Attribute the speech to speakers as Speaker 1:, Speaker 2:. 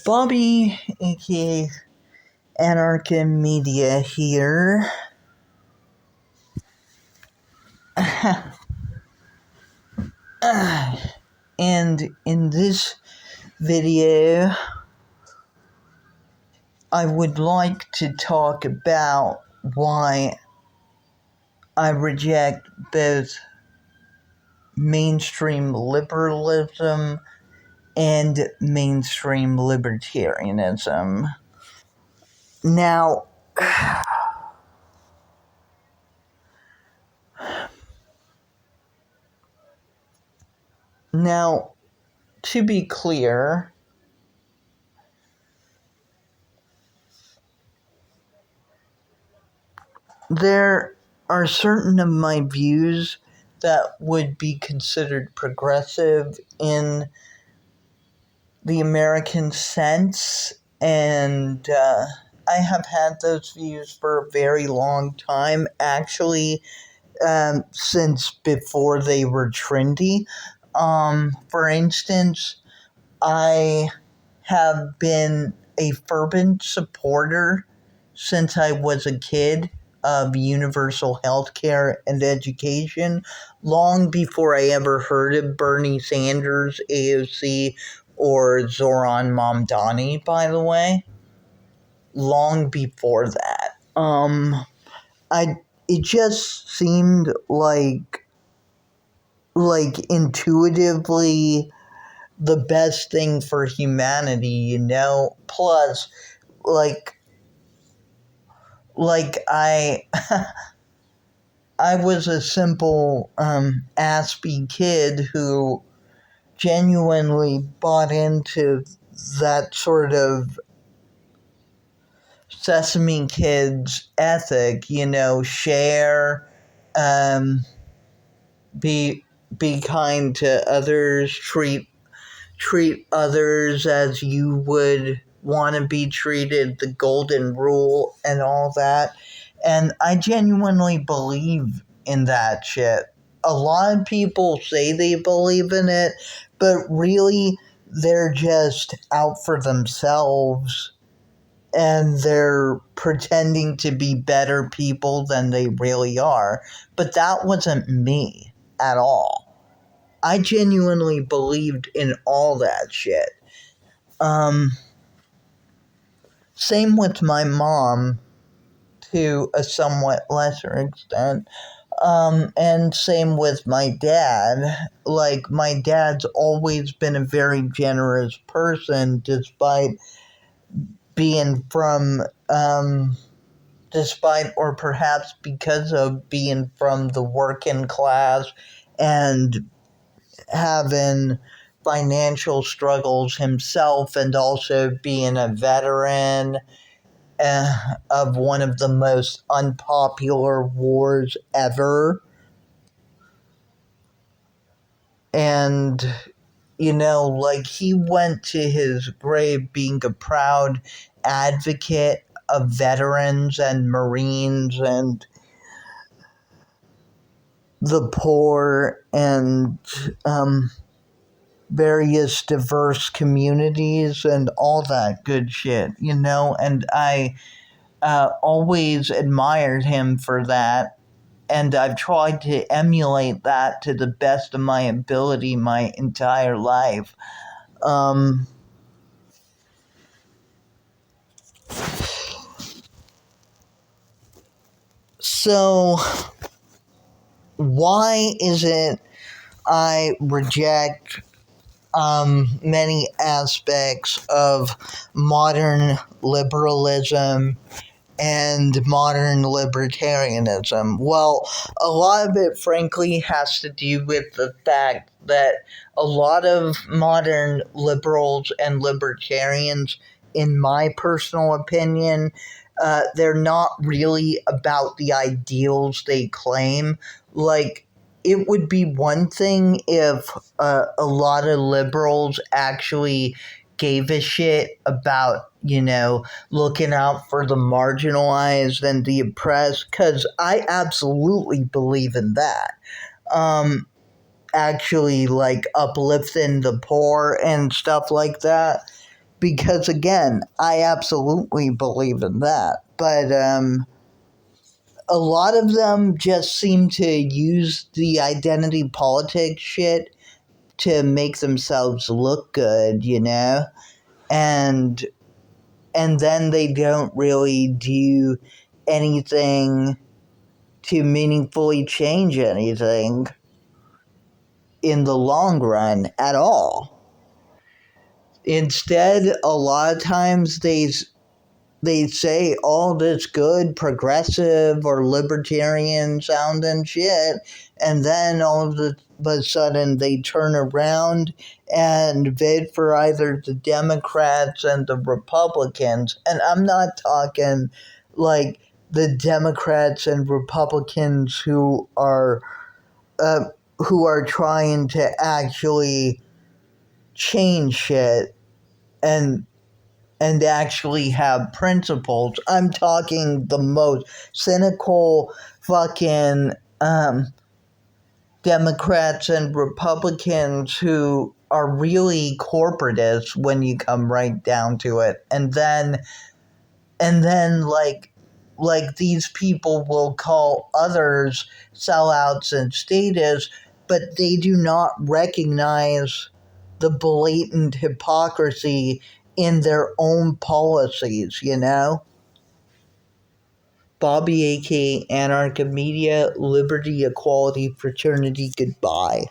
Speaker 1: Bobby, aka Anarcha Media here. And in this video, I would like to talk about why I reject both mainstream liberalism and mainstream libertarianism. Now, to be clear, there are certain of my views that would be considered progressive in the American sense, and I have had those views for a very long time, actually, since before they were trendy. For instance, I have been a fervent supporter since I was a kid of universal health care and education, long before I ever heard of Bernie Sanders, AOC, or Zoran Mamdani, by the way. Long before that. It just seemed like intuitively the best thing for humanity, plus I I was a simple Aspie kid who genuinely bought into that sort of Sesame Kids ethic, share, be kind to others, treat others as you would want to be treated, the golden rule and all that. And I genuinely believe in that shit. A lot of people say they believe in it, but really they're just out for themselves and they're pretending to be better people than they really are. But that wasn't me at all. I genuinely believed in all that shit. Same with my mom, to a somewhat lesser extent. And same with my dad. Like, my dad's always been a very generous person, despite or perhaps because of being from the working class and having financial struggles himself, and also being a veteran of one of the most unpopular wars ever. And, he went to his grave being a proud advocate of veterans and Marines and the poor and various diverse communities and all that good shit, and I always admired him for that, and I've tried to emulate that to the best of my ability my entire life. So, why is it I reject many aspects of modern liberalism and modern libertarianism? Well, a lot of it, frankly, has to do with the fact that a lot of modern liberals and libertarians, in my personal opinion, they're not really about the ideals they claim. Like, it would be one thing if a lot of liberals actually gave a shit about, looking out for the marginalized and the oppressed, because I absolutely believe in that. Actually, like, uplifting the poor and stuff like that. because again, I absolutely believe in that. But a lot of them just seem to use the identity politics shit to make themselves look good, you know? And then they don't really do anything to meaningfully change anything in the long run at all. Instead, a lot of times they say all this good progressive or libertarian sounding shit, and then all of a sudden they turn around and vote for either the Democrats and the Republicans. And I'm not talking like the Democrats and Republicans who are trying to actually change shit and actually have principles. I'm talking the most cynical fucking Democrats and Republicans who are really corporatists when you come right down to it. And then like these people will call others sellouts and statists, but they do not recognize the blatant hypocrisy in their own policies, you know? Bobby A.K. Anarcha Media, Liberty, Equality, Fraternity, goodbye.